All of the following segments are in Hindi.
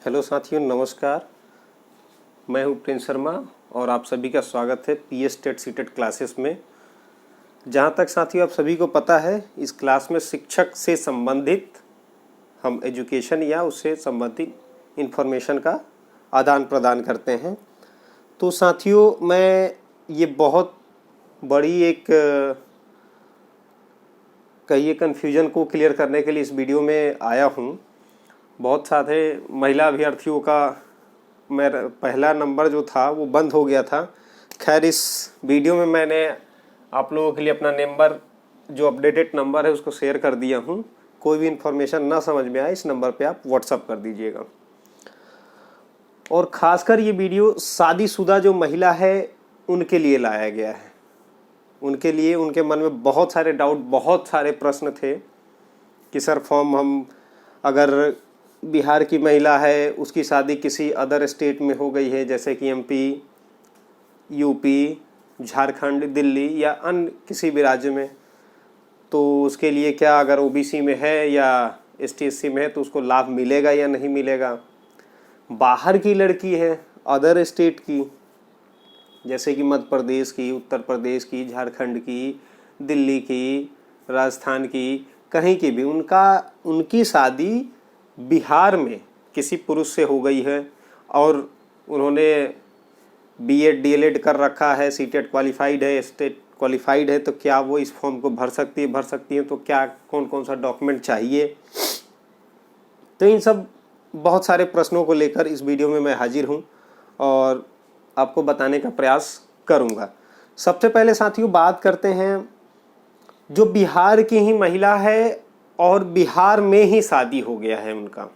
हेलो साथियों, नमस्कार। मैं हूं प्रिंस शर्मा और आप सभी का स्वागत है पीएस टेट सीटेट क्लासेस में। जहां तक साथियों आप सभी को पता है, इस क्लास में शिक्षक से संबंधित हम एजुकेशन या उससे संबंधित इन्फॉर्मेशन का आदान प्रदान करते हैं। तो साथियों, मैं ये बहुत बड़ी एक कहिए कन्फ्यूजन को क्लियर करने के लिए इस वीडियो में आया हूँ। बहुत सारे महिला अभ्यर्थियों का मेरा पहला नंबर जो था वो बंद हो गया था। खैर, इस वीडियो में मैंने आप लोगों के लिए अपना नंबर, जो अपडेटेड नंबर है, उसको शेयर कर दिया हूँ। कोई भी इन्फॉर्मेशन ना समझ में आए, इस नंबर पे आप व्हाट्सअप कर दीजिएगा। और ख़ासकर ये वीडियो शादीशुदा जो महिला है उनके लिए लाया गया है। उनके लिए, उनके मन में बहुत सारे डाउट, बहुत सारे प्रश्न थे कि सर फॉर्म हम, अगर बिहार की महिला है, उसकी शादी किसी अदर स्टेट में हो गई है, जैसे कि एमपी, यूपी, झारखंड, दिल्ली या अन्य किसी भी राज्य में, तो उसके लिए क्या, अगर ओबीसी में है या एसटी/एससी में है तो उसको लाभ मिलेगा या नहीं मिलेगा। बाहर की लड़की है, अदर स्टेट की, जैसे कि मध्य प्रदेश की, उत्तर प्रदेश की, झारखंड की, दिल्ली की, राजस्थान की, कहीं की भी, उनकी शादी बिहार में किसी पुरुष से हो गई है और उन्होंने बीएड डीएलएड कर रखा है, सीटेट क्वालिफाइड है, स्टेट क्वालिफाइड है, तो क्या वो इस फॉर्म को भर सकती है तो क्या कौन कौन सा डॉक्यूमेंट चाहिए। तो इन सब बहुत सारे प्रश्नों को लेकर इस वीडियो में मैं हाजिर हूँ और आपको बताने का प्रयास करूँगा। सबसे पहले साथियों बात करते हैं, जो बिहार की ही महिला है और बिहार में ही शादी हो गया है उनका।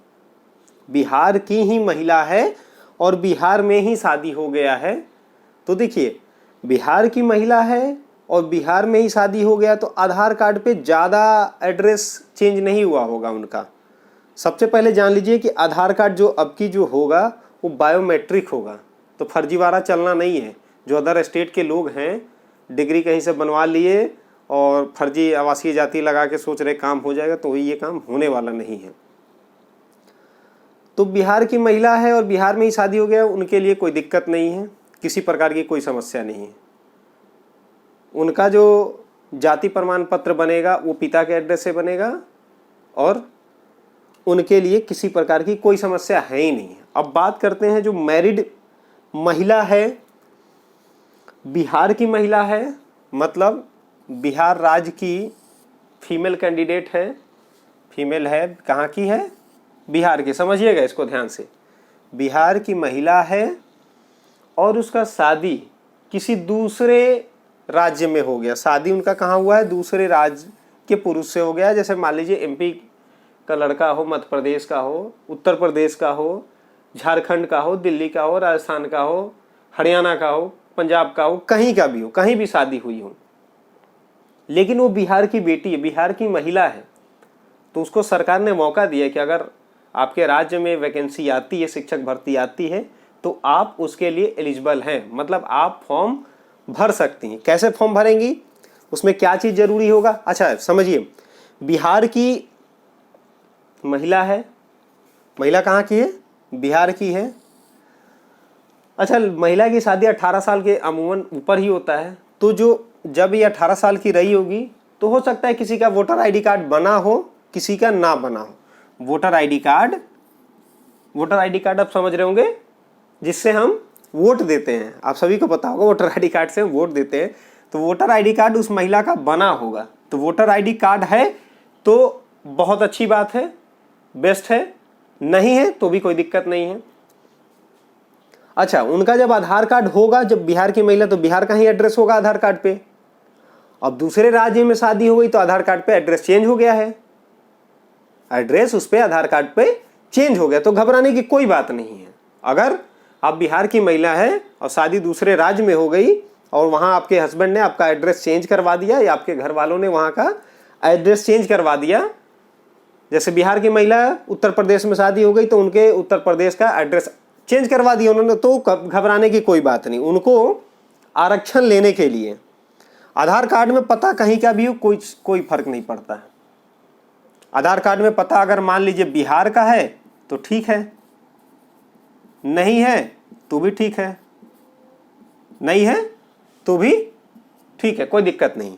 बिहार की ही महिला है और बिहार में ही शादी हो गया है। तो देखिए, बिहार की महिला है और बिहार में ही शादी हो गया तो आधार कार्ड पे ज़्यादा एड्रेस चेंज नहीं हुआ होगा उनका। सबसे पहले जान लीजिए कि आधार कार्ड जो अब की जो होगा वो बायोमेट्रिक होगा, तो फर्जीवाड़ा चलना नहीं है। जो अदर स्टेट के लोग हैं, डिग्री कहीं से बनवा लिए और फर्जी आवासीय जाति लगा के सोच रहे काम हो जाएगा, तो ये काम होने वाला नहीं है। तो बिहार की महिला है और बिहार में ही शादी हो गया, उनके लिए कोई दिक्कत नहीं है, किसी प्रकार की कोई समस्या नहीं है। उनका जो जाति प्रमाण पत्र बनेगा वो पिता के एड्रेस से बनेगा और उनके लिए किसी प्रकार की कोई समस्या है ही नहीं है। अब बात करते हैं, जो मैरिड महिला है, बिहार की महिला है, मतलब बिहार राज्य की फीमेल कैंडिडेट है, फीमेल है, कहाँ की है, बिहार की। समझिएगा इसको ध्यान से। बिहार की महिला है और उसका शादी किसी दूसरे राज्य में हो गया। शादी उनका कहाँ हुआ है, दूसरे राज्य के पुरुष से हो गया। जैसे मान लीजिए एमपी का लड़का हो, मध्य प्रदेश का हो, उत्तर प्रदेश का हो, झारखंड का हो, दिल्ली का हो, राजस्थान का हो, हरियाणा का हो, पंजाब का हो, कहीं का भी हो, कहीं भी शादी हुई हो, लेकिन वो बिहार की बेटी है, बिहार की महिला है, तो उसको सरकार ने मौका दिया कि अगर आपके राज्य में वैकेंसी आती है, शिक्षक भर्ती आती है, तो आप उसके लिए एलिजिबल हैं, मतलब आप फॉर्म भर सकती हैं। कैसे फॉर्म भरेंगी, उसमें क्या चीज़ जरूरी होगा। अच्छा समझिए, बिहार की महिला है, महिला कहाँ की है, बिहार की है। अच्छा, महिला की शादी 18 साल के अमूमन ऊपर ही होता है, तो जब ये 18 साल की रही होगी तो हो सकता है किसी का वोटर आईडी कार्ड बना हो, किसी का ना बना हो। वोटर आईडी कार्ड आप समझ रहे होंगे, जिससे हम वोट देते हैं। आप सभी को पता होगा, वोटर आईडी कार्ड से हम वोट देते हैं। तो वोटर आईडी कार्ड उस महिला का बना होगा, तो वोटर आईडी कार्ड है तो बहुत अच्छी बात है, बेस्ट है। नहीं है तो भी कोई दिक्कत नहीं है। अच्छा, उनका जब आधार कार्ड होगा, जब बिहार की महिला, तो बिहार का ही एड्रेस होगा आधार कार्ड पे। अब दूसरे राज्य में शादी हो गई तो आधार कार्ड पे एड्रेस चेंज हो गया है, एड्रेस उस पे आधार कार्ड पे चेंज हो गया, तो घबराने की कोई बात नहीं है। अगर आप बिहार की महिला है और शादी दूसरे राज्य में हो गई और वहां आपके हस्बैंड ने आपका एड्रेस चेंज करवा दिया या आपके घर वालों ने वहां का एड्रेस चेंज करवा दिया, जैसे बिहार की महिला उत्तर प्रदेश में शादी हो गई तो उनके उत्तर प्रदेश का एड्रेस चेंज करवा दिया उन्होंने, तो घबराने की कोई बात नहीं। उनको आरक्षण लेने के लिए आधार कार्ड में पता कहीं का भी हो, कोई फर्क नहीं पड़ता है। आधार कार्ड में पता अगर मान लीजिए बिहार का है तो ठीक है, नहीं है तो भी ठीक है, नहीं है तो भी ठीक है, कोई दिक्कत नहीं।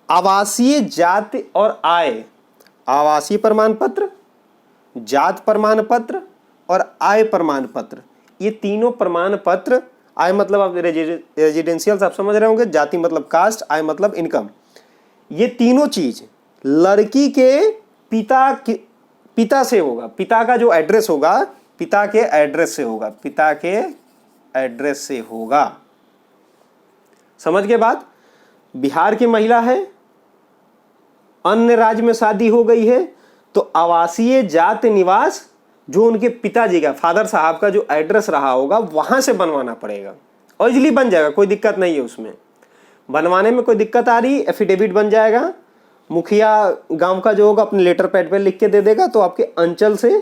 आवासीय जाति और आय, आवासीय प्रमाण पत्र, जात प्रमाण पत्र और आय प्रमाण पत्र, ये तीनों प्रमाण पत्र, आय मतलब आप रेजिडेंशियल आप समझ रहे होंगे, जाति मतलब कास्ट, आय मतलब इनकम, ये तीनों चीज लड़की के पिता से होगा। पिता का जो एड्रेस होगा पिता के एड्रेस से होगा, पिता के एड्रेस से होगा। समझ के बाद, बिहार की महिला है, अन्य राज्य में शादी हो गई है, तो आवासीय जाति निवास जो उनके पिताजी का, फादर साहब का जो एड्रेस रहा होगा वहां से बनवाना पड़ेगा, और इजीली बन जाएगा, कोई दिक्कत नहीं है उसमें। बनवाने में कोई दिक्कत आ रही, एफिडेविट बन जाएगा, मुखिया गांव का जो होगा अपने लेटर पैड पे लिख के दे देगा, तो आपके अंचल से,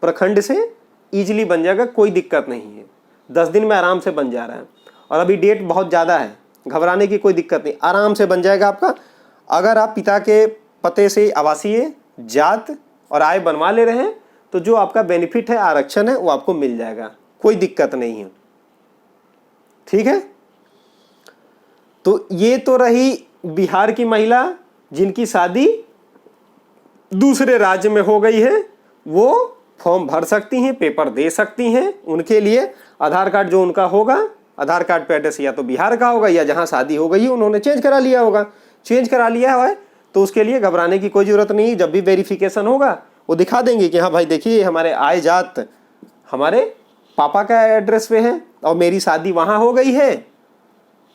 प्रखंड से इजीली बन जाएगा, कोई दिक्कत नहीं है। 10 दिन में आराम से बन जा रहा है, और अभी डेट बहुत ज़्यादा है, घबराने की कोई दिक्कत नहीं, आराम से बन जाएगा आपका। अगर आप पिता के पते से आवासीय जात और आय बनवा ले रहे हैं तो जो आपका बेनिफिट है, आरक्षण है, वो आपको मिल जाएगा, कोई दिक्कत नहीं है। ठीक है, तो ये तो रही बिहार की महिला जिनकी शादी दूसरे राज्य में हो गई है, वो फॉर्म भर सकती हैं, पेपर दे सकती हैं। उनके लिए आधार कार्ड जो उनका होगा, आधार कार्ड पे एड्रेस या तो बिहार का होगा या जहां शादी हो गई है उन्होंने चेंज करा लिया होगा। चेंज करा लिया है तो उसके लिए घबराने की कोई जरूरत नहीं। जब भी वेरिफिकेशन होगा वो दिखा देंगे कि हाँ भाई देखिए हमारे आय जात हमारे पापा का एड्रेस पे है और मेरी शादी वहां हो गई है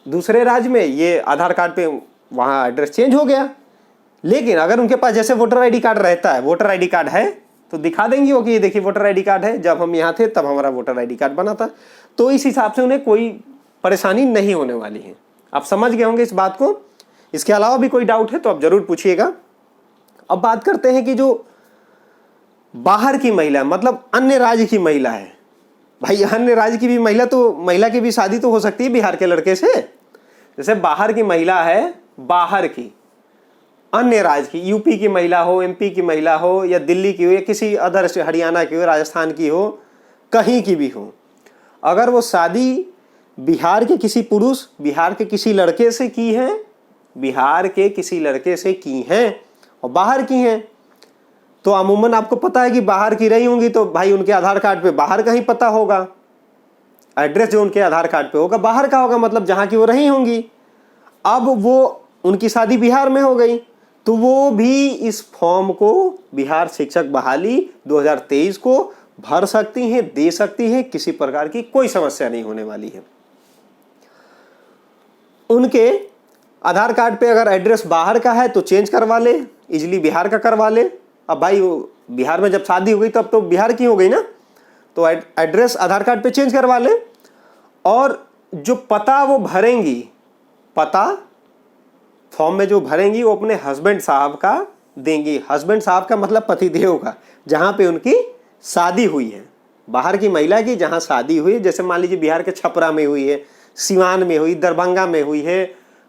दूसरे राज्य में, ये आधार कार्ड पे वहां एड्रेस चेंज हो गया। लेकिन अगर उनके पास जैसे वोटर आईडी कार्ड रहता है, वोटर आईडी कार्ड है तो दिखा देंगे वो कि ये देखिए वोटर आईडी कार्ड है, जब हम यहाँ थे तब हमारा वोटर आईडी कार्ड बना था। तो इस हिसाब से उन्हें कोई परेशानी नहीं होने वाली है। आप समझ गए होंगे इस बात को। इसके अलावा भी कोई डाउट है तो आप जरूर पूछिएगा। अब बात करते हैं कि जो बाहर की महिला, मतलब अन्य राज्य की महिला है, भाई अन्य राज्य की भी महिला, तो महिला की भी शादी तो हो सकती है बिहार के लड़के से। जैसे बाहर की महिला है, बाहर की अन्य राज्य की, यूपी की महिला हो, एमपी की महिला हो, या दिल्ली की हो, या किसी अदर से हरियाणा की हो, राजस्थान की हो, कहीं की भी हो, अगर वो शादी बिहार के किसी पुरुष, बिहार के किसी लड़के से की है, बिहार के किसी लड़के से की हैं और बाहर की हैं, तो अमूमन आपको पता है कि बाहर की रही होंगी तो भाई उनके आधार कार्ड पे बाहर का ही पता होगा, एड्रेस जो उनके आधार कार्ड पे होगा बाहर का होगा, मतलब जहां की वो रही होंगी। अब वो उनकी शादी बिहार में हो गई तो वो भी इस फॉर्म को बिहार शिक्षक बहाली 2023 को भर सकती हैं, दे सकती हैं, किसी प्रकार की कोई समस्या नहीं होने वाली है। उनके आधार कार्ड पे अगर एड्रेस बाहर का है तो चेंज करवा ले, इजीली बिहार का करवा ले। अब भाई बिहार में जब शादी हो गई तब तो बिहार की हो गई ना, तो एड्रेस आधार कार्ड पे चेंज करवा ले, और जो पता वो भरेंगी, पता फॉर्म में जो भरेंगी वो अपने हस्बैंड साहब का देंगी। हस्बैंड साहब का मतलब पतिदेव का, जहां पे उनकी शादी हुई है, बाहर की महिला की जहां शादी हुई, जैसे मान लीजिए बिहार के छपरा में हुई है, सिवान में हुई, दरभंगा में हुई है,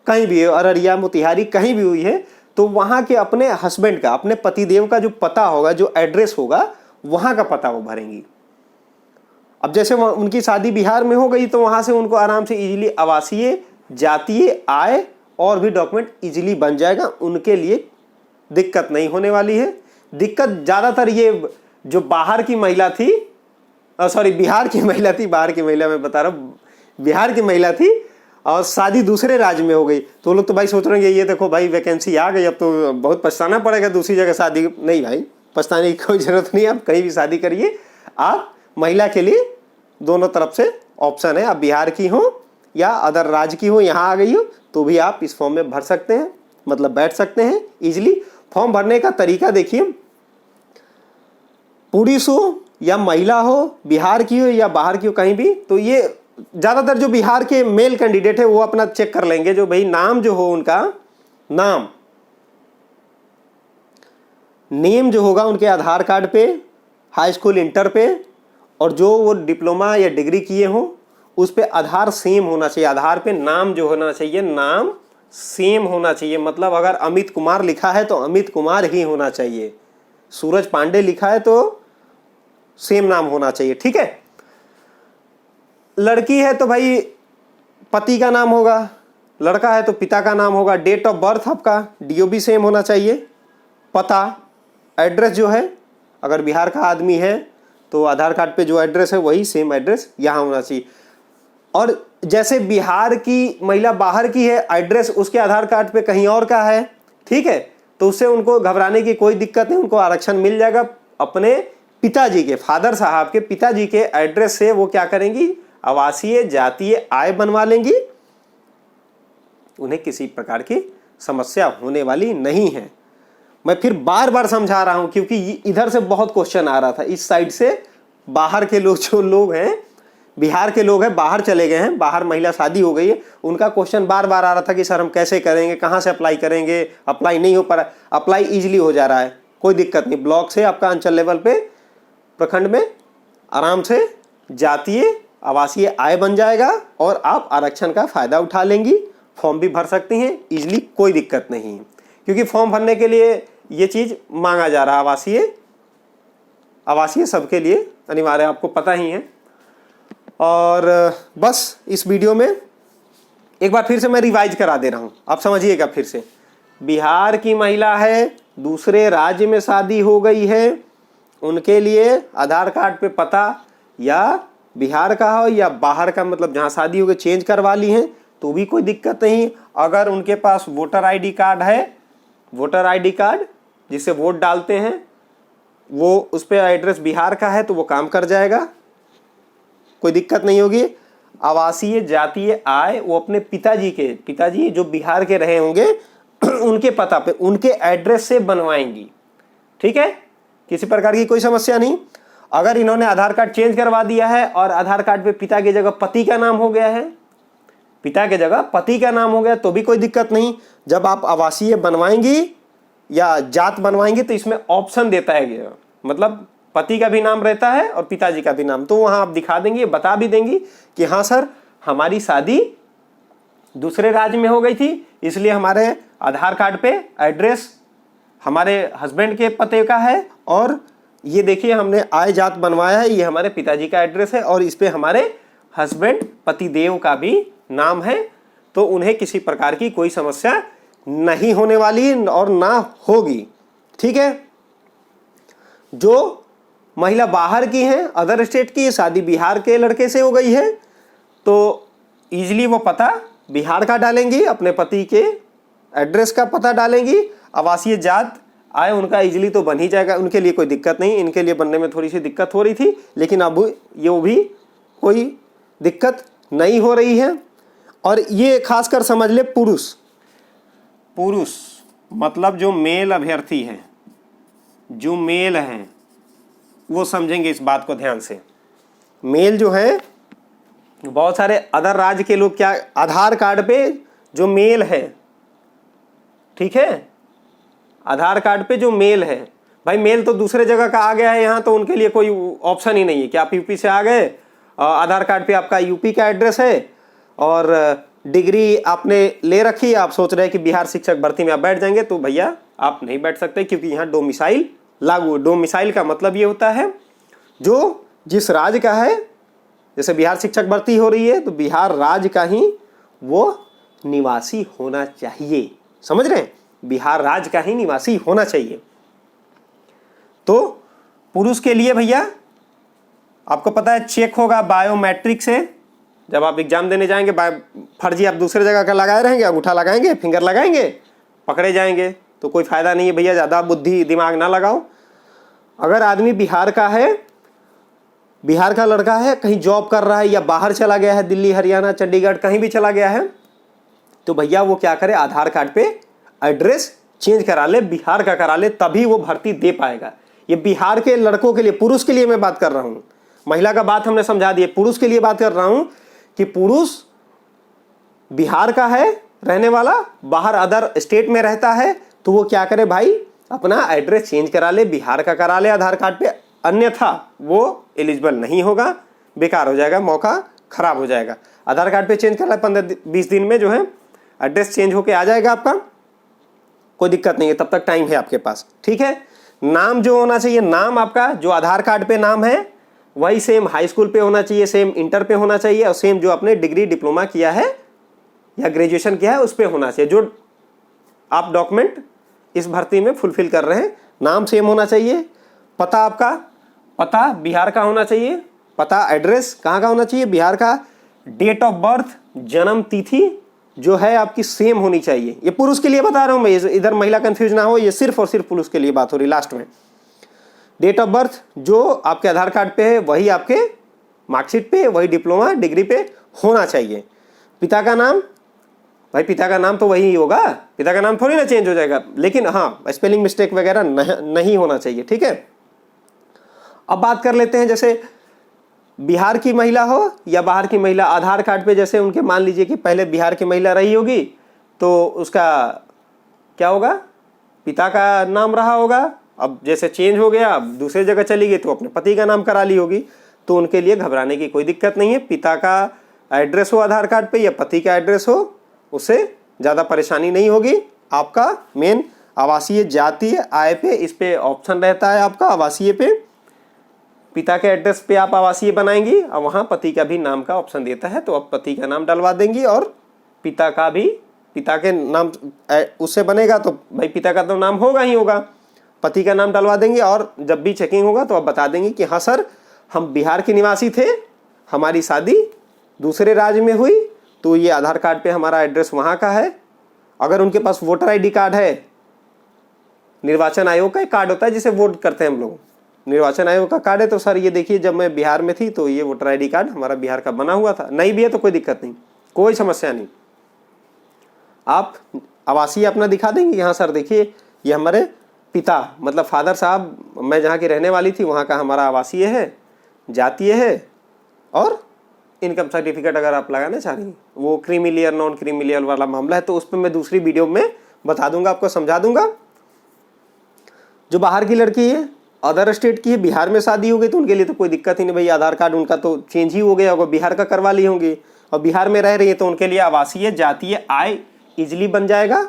कहीं भी, अररिया, मोतिहारी, कहीं भी हुई है, तो वहां के अपने हस्बैंड का, अपने पतिदेव का जो पता होगा, जो एड्रेस होगा, वहां का पता वो भरेंगी। अब जैसे उनकी शादी बिहार में हो गई तो वहां से उनको आराम से इजीली आवासीय, जातीय, आय और भी डॉक्यूमेंट इजीली बन जाएगा, उनके लिए दिक्कत नहीं होने वाली है। दिक्कत ज्यादातर ये जो बाहर की महिला थी, सॉरी बिहार की महिला थी, बाहर की महिला मैं बता रहा हूँ, बिहार की महिला थी और शादी दूसरे राज्य में हो गई, तो लोग तो भाई सोच रहे हैं ये देखो भाई वैकेंसी आ गई, अब तो बहुत पछताना पड़ेगा दूसरी जगह शादी। नहीं भाई, पछताने की कोई जरूरत नहीं है, आप कहीं भी शादी करिए। आप महिला के लिए दोनों तरफ से ऑप्शन है, आप बिहार की हो या अदर राज्य की हो, यहाँ आ गई हो तो भी आप इस फॉर्म में भर सकते हैं, मतलब बैठ सकते हैं इजीली। फॉर्म भरने का तरीका देखिए, पुरुष हो या महिला हो, बिहार की हो या बाहर की हो, कहीं भी, तो ये ज्यादातर जो बिहार के मेल कैंडिडेट है वो अपना चेक कर लेंगे, जो भाई नाम जो हो उनका, नाम नेम जो होगा उनके आधार कार्ड पे, हाई स्कूल, इंटर पे, और जो वो डिप्लोमा या डिग्री किए हो उस पे आधार सेम होना चाहिए। आधार पे नाम जो होना चाहिए, नाम सेम होना चाहिए, मतलब अगर अमित कुमार लिखा है तो अमित कुमार ही होना चाहिए, सूरज पांडे लिखा है तो सेम नाम होना चाहिए। ठीक है, लड़की है तो भाई पति का नाम होगा, लड़का है तो पिता का नाम होगा। डेट ऑफ बर्थ आपका DOB सेम होना चाहिए। पता, एड्रेस जो है, अगर बिहार का आदमी है तो आधार कार्ड पे जो एड्रेस है वही सेम एड्रेस यहाँ होना चाहिए। और जैसे बिहार की महिला बाहर की है, एड्रेस उसके आधार कार्ड पे कहीं और का है, ठीक है, तो उससे उनको घबराने की कोई दिक्कत नहीं, उनको आरक्षण मिल जाएगा। अपने पिताजी के, फादर साहब के पिताजी के एड्रेस से वो क्या करेंगी, आवासीय जातीय आय बनवा लेंगी। उन्हें किसी प्रकार की समस्या होने वाली नहीं है। मैं फिर बार बार समझा रहा हूं क्योंकि इधर से बहुत क्वेश्चन आ रहा था, इस साइड से बाहर के लोग, जो लोग हैं बिहार के लोग हैं, बाहर चले गए हैं, बाहर महिला शादी हो गई है, उनका क्वेश्चन बार बार आ रहा था कि सर हम कैसे करेंगे, कहाँ से अप्लाई करेंगे, अप्लाई नहीं हो पा रहा। अप्लाई ईजिली हो जा रहा है, कोई दिक्कत नहीं। ब्लॉक से आपका अंचल लेवल पे, प्रखंड में आराम से जातीय आवासीय आय बन जाएगा और आप आरक्षण का फायदा उठा लेंगी। फॉर्म भी भर सकती हैं ईजिली, कोई दिक्कत नहीं है, क्योंकि फॉर्म भरने के लिए ये चीज़ मांगा जा रहा है। आवासीय सबके लिए अनिवार्य, आपको पता ही है। और बस इस वीडियो में एक बार फिर से मैं रिवाइज करा दे रहा हूँ, आप समझिएगा फिर से। बिहार की महिला है, दूसरे राज्य में शादी हो गई है, उनके लिए आधार कार्ड पे पता या बिहार का हो या बाहर का, मतलब जहाँ शादी हो गई चेंज करवा ली है तो भी कोई दिक्कत नहीं। अगर उनके पास वोटर ID कार्ड है, वोटर ID कार्ड जिससे वोट डालते हैं, वो उस पर एड्रेस बिहार का है तो वो काम कर जाएगा, कोई दिक्कत नहीं होगी। आवासीय जातीय आय वो अपने पिताजी जो बिहार के रहे होंगे उनके पता पे, उनके एड्रेस से बनवाएंगी, ठीक है, किसी प्रकार की कोई समस्या नहीं। अगर इन्होंने आधार कार्ड चेंज करवा दिया है और आधार कार्ड पे पिता की जगह पति का नाम हो गया है, पिता की जगह पति का नाम हो गया, तो भी कोई दिक्कत नहीं। जब आप आवासीय बनवाएंगी या जात बनवाएंगी तो इसमें ऑप्शन देता है, मतलब पति का भी नाम रहता है और पिताजी का भी नाम, तो वहां आप दिखा देंगे, बता भी देंगी कि हाँ सर हमारी शादी दूसरे राज्य में हो गई थी, इसलिए हमारे आधार कार्ड पे एड्रेस हमारे हस्बैंड के पते का है, और ये देखिए हमने आय जात बनवाया है, ये हमारे पिताजी का एड्रेस है और इस पे हमारे हस्बैंड पतिदेव का भी नाम है, तो उन्हें किसी प्रकार की कोई समस्या नहीं होने वाली और ना होगी, ठीक है। जो महिला बाहर की है, अदर स्टेट की, शादी बिहार के लड़के से हो गई है, तो इजीली वो पता बिहार का डालेंगी, अपने पति के एड्रेस का पता डालेंगी, आवासीय जात आय उनका इजीली तो बन ही जाएगा, उनके लिए कोई दिक्कत नहीं। इनके लिए बनने में थोड़ी सी दिक्कत हो रही थी, लेकिन अब ये भी कोई दिक्कत नहीं हो रही है। और ये खासकर समझ ले, पुरुष मतलब जो मेल अभ्यर्थी हैं, जो मेल हैं वो समझेंगे इस बात को ध्यान से। मेल जो है, बहुत सारे अदर राज्य के लोग क्या, आधार कार्ड पे जो मेल है, ठीक है, आधार कार्ड पे जो मेल है, भाई मेल तो दूसरे जगह का आ गया है यहाँ, तो उनके लिए कोई ऑप्शन ही नहीं है कि आप यूपी से आ गए, आधार कार्ड पे आपका यूपी का एड्रेस है और डिग्री आपने ले रखी है, आप सोच रहे हैं कि बिहार शिक्षक भर्ती में आप बैठ जाएंगे, तो भैया आप नहीं बैठ सकते, क्योंकि यहाँ डोमिसाइल लागू। डोमिसाइल का मतलब ये होता है जो जिस राज्य का है, जैसे बिहार शिक्षक भर्ती हो रही है तो बिहार राज्य का ही वो निवासी होना चाहिए, समझ रहे हैं, बिहार राज्य का ही निवासी होना चाहिए। तो पुरुष के लिए भैया आपको पता है चेक होगा बायोमेट्रिक से, जब आप एग्जाम देने जाएंगे, फर्जी आप दूसरे जगह का लगाए रहेंगे, अंगूठा लगाएंगे, फिंगर लगाएंगे, पकड़े जाएंगे, तो कोई फायदा नहीं है भैया, ज़्यादा बुद्धि दिमाग ना लगाओ। अगर आदमी बिहार का है, बिहार का लड़का है, कहीं जॉब कर रहा है या बाहर चला गया है, दिल्ली हरियाणा चंडीगढ़ कहीं भी चला गया है, तो भैया वो क्या करे, आधार कार्ड पे एड्रेस चेंज करा ले, बिहार का करा ले, तभी वो भर्ती दे पाएगा। ये बिहार के लड़कों के लिए, पुरुष के लिए मैं बात कर रहा हूँ, महिला का बात हमने समझा दी, पुरुष के लिए बात कर रहा हूँ कि पुरुष बिहार का है रहने वाला, बाहर अदर स्टेट में रहता है, तो वो क्या करे भाई, अपना एड्रेस चेंज करा ले, बिहार का करा ले आधार कार्ड पे, अन्यथा वो एलिजिबल नहीं होगा, बेकार हो जाएगा, मौका खराब हो जाएगा। आधार कार्ड पे चेंज करा 15-20 दिन में जो है एड्रेस चेंज होके आ जाएगा आपका, कोई दिक्कत नहीं है, तब तक टाइम है आपके पास, ठीक है। नाम जो होना चाहिए, नाम आपका जो आधार कार्ड पे नाम है, वही सेम हाई स्कूल पे होना चाहिए, सेम इंटर पे होना चाहिए और सेम जो आपने डिग्री डिप्लोमा किया है या ग्रेजुएशन किया है उस पे होना चाहिए। जो आप डॉक्यूमेंट इस भर्ती में फुलफिल कर रहे हैं, नाम सेम होना चाहिए, पता आपका, पता बिहार का होना चाहिए, पता एड्रेस कहाँ का होना चाहिए, बिहार का, डेट ऑफ बर्थ जन्म तिथि जो है आपकी सेम होनी चाहिए। ये पुरुष के लिए बता रहा हूँ मैं, इधर महिला कंफ्यूज ना हो, ये सिर्फ और सिर्फ पुरुष के लिए बात हो रही। लास्ट में डेट ऑफ बर्थ जो आपके आधार कार्ड पे है वही आपके मार्कशीट पे, वही डिप्लोमा डिग्री पे होना चाहिए। पिता का नाम, भाई पिता का नाम तो वही होगा, पिता का नाम थोड़ी ना चेंज हो जाएगा, लेकिन हाँ स्पेलिंग मिस्टेक वगैरह नहीं होना चाहिए, ठीक है। अब बात कर लेते हैं, जैसे बिहार की महिला हो या बाहर की महिला, आधार कार्ड पे जैसे उनके मान लीजिए कि पहले बिहार की महिला रही होगी तो उसका क्या होगा, पिता का नाम रहा होगा, अब जैसे चेंज हो गया, अब दूसरे जगह चली गई तो अपने पति का नाम करा ली होगी, तो उनके लिए घबराने की कोई दिक्कत नहीं है। पिता का एड्रेस हो आधार कार्ड पे या पति का एड्रेस हो, उससे ज़्यादा परेशानी नहीं होगी। आपका मेन आवासीय जातीय आय पे, इस पे ऑप्शन रहता है आपका आवासीय पे, पिता के एड्रेस पे आप आवासीय बनाएंगी और वहाँ पति का भी नाम का ऑप्शन देता है, तो आप पति का नाम डलवा देंगी और पिता का भी, पिता के नाम उससे बनेगा तो भाई पिता का तो नाम होगा ही होगा, पति का नाम डलवा देंगे और जब भी चेकिंग होगा तो आप बता देंगे कि हाँ सर हम बिहार के निवासी थे, हमारी शादी दूसरे राज्य में हुई, तो ये आधार कार्ड पे हमारा एड्रेस वहाँ का है। अगर उनके पास वोटर ID कार्ड है, निर्वाचन आयोग का एक कार्ड होता है जिसे वोट करते हैं हम लोग, निर्वाचन आयोग का कार्ड है, तो सर ये देखिए जब मैं बिहार में थी तो ये वोटर ID कार्ड हमारा बिहार का बना हुआ था, नहीं भी है तो कोई दिक्कत नहीं, कोई समस्या नहीं। आप आवासीय अपना दिखा देंगे, यहाँ सर देखिए ये हमारे पिता मतलब फादर साहब, मैं जहाँ की रहने वाली थी वहाँ का हमारा आवासीय है, जातीय है, और इनकम सर्टिफिकेट अगर आप लगाना चाह रही हैं, वो creamy layer non creamy layer वाला मामला है, तो उस पर मैं दूसरी वीडियो में बता दूंगा, आपको समझा दूंगा। जो बाहर की लड़की है, अदर स्टेट की है, बिहार में शादी हो गई तो उनके लिए तो कोई दिक्कत ही नहीं, भाई आधार कार्ड उनका तो चेंज ही हो गया होगा, बिहार का करवा ली होंगी, और बिहार में रह रही है तो उनके लिए आवासीय जातीय आय इजिली बन जाएगा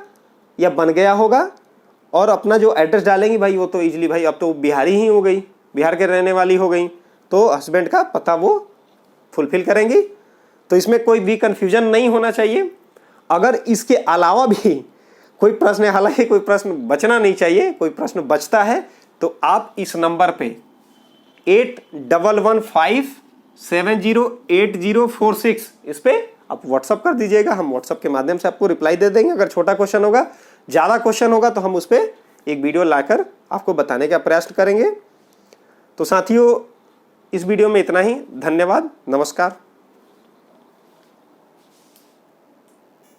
या बन गया होगा। और अपना जो एड्रेस डालेंगी भाई वो तो इजिली, भाई अब तो बिहारी ही हो गई, बिहार के रहने वाली हो गई, तो हस्बैंड का पता वो फुलफिल करेंगी, तो इसमें कोई भी कन्फ्यूजन नहीं होना चाहिए। अगर इसके अलावा भी कोई प्रश्न है, हालांकि कोई प्रश्न बचना नहीं चाहिए, कोई प्रश्न बचता है तो आप इस नंबर पे 8115708046 इस पे आप व्हाट्सअप कर दीजिएगा, हम व्हाट्सअप के माध्यम से आपको रिप्लाई दे देंगे। अगर छोटा क्वेश्चन होगा, ज़्यादा क्वेश्चन होगा तो हम उस पर एक वीडियो लाकर आपको बताने का प्रयास करेंगे। तो साथियों इस वीडियो में इतना ही, धन्यवाद, नमस्कार।